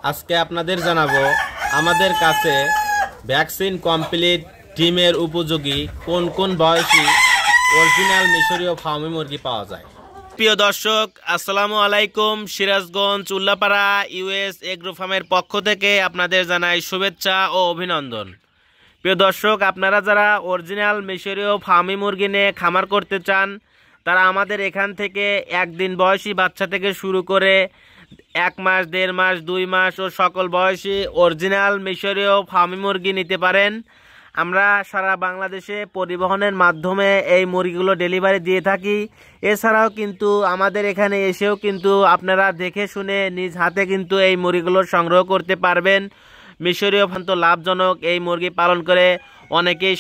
আজকে আপনাদের জানাবো আমাদের কাছে ভ্যাকসিন কমপ্লিট ডিমের উপযোগী কোন কোন বয়সী অরিজিনাল মিশরীয় ফার্মি মুরগি পাওয়া যায়। প্রিয় দর্শক, আসসালামু আলাইকুম। সিরাজগঞ্জ উল্লাপাড়া ইউএস এগ্রো ফার্মের পক্ষ থেকে আপনাদের জানাই শুভেচ্ছা ও অভিনন্দন। প্রিয় দর্শক, আপনারা যারা অরিজিনাল মিশরীয় ফার্মি মুরগি নিয়ে খামার করতে চান তারা আমাদের এখান থেকে একদিন বয়সী বাচ্চা থেকে শুরু করে 1 মাস, 1.5 মাস, 2 মাস ও সকল বয়সী অরিজিনাল মিশরীয় ফার্মি মুরগি নিতে পারেন। আমরা সারা বাংলাদেশে পরিবহনের মাধ্যমে এই মুরগিগুলো ডেলিভারি দিয়ে থাকি। এছাড়াও কিন্তু আমাদের এখানে এসেও কিন্তু আপনারা দেখে শুনে নিজ হাতে কিন্তু এই মুরগিগুলো সংগ্রহ করতে পারবেন। মিশরীয় ফার্ম লাভজনক এই মুরগি পালন করে অনেকেই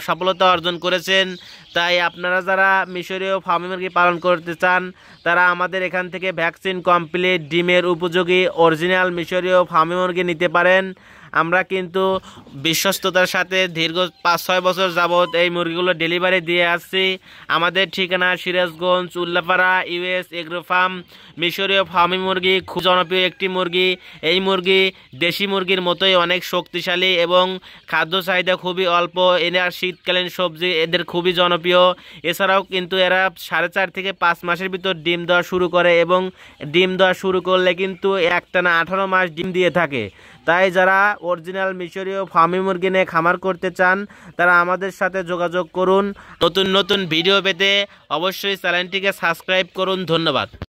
সফলতা অর্জন করেছেন। তাই আপনারা যারা মিশরীয় ফার্মি মুরগি পালন করতে চান তারা আমাদের এখান থেকে ভ্যাকসিন কমপ্লিট ডিমের উপযোগী অরিজিনাল মিশরীয় ফার্মি মুরগি নিতে পারেন। আমরা কিন্তু বিশ্বস্ততার সাথে দীর্ঘ 5-6 বছর যাবৎ এই মুরগিগুলো ডেলিভারি দিয়ে আসছি। আমাদের ঠিকানা Sirajganj Ullapara US agro farm. মিশরীয় ফার্মি মুরগি খুব জনপ্রিয় একটি মুরগি। এই মুরগি দেশি মুরগির মতোই অনেক শক্তিশালী এবং খাদ্য চাহিদা খুবই অল্প। এরা শীতকালীন সবজি এদের খুবই জনপ্রিয়। এছাড়াও কিন্তু এরা 4.5 থেকে 5 মাসের ভিতর ডিম দেওয়া শুরু করে এবং ডিম দেওয়া শুরু করলে কিন্তু একটানা 18 মাস ডিম দিয়ে থাকে। তাই যারা অরিজিনাল মিশরীয় ফার্মি মুরগি নিয়ে খামার করতে চান তারা আমাদের সাথে যোগাযোগ করুন। নতুন নতুন ভিডিও পেতে অবশ্যই চ্যানেলটিকে সাবস্ক্রাইব করুন। ধন্যবাদ।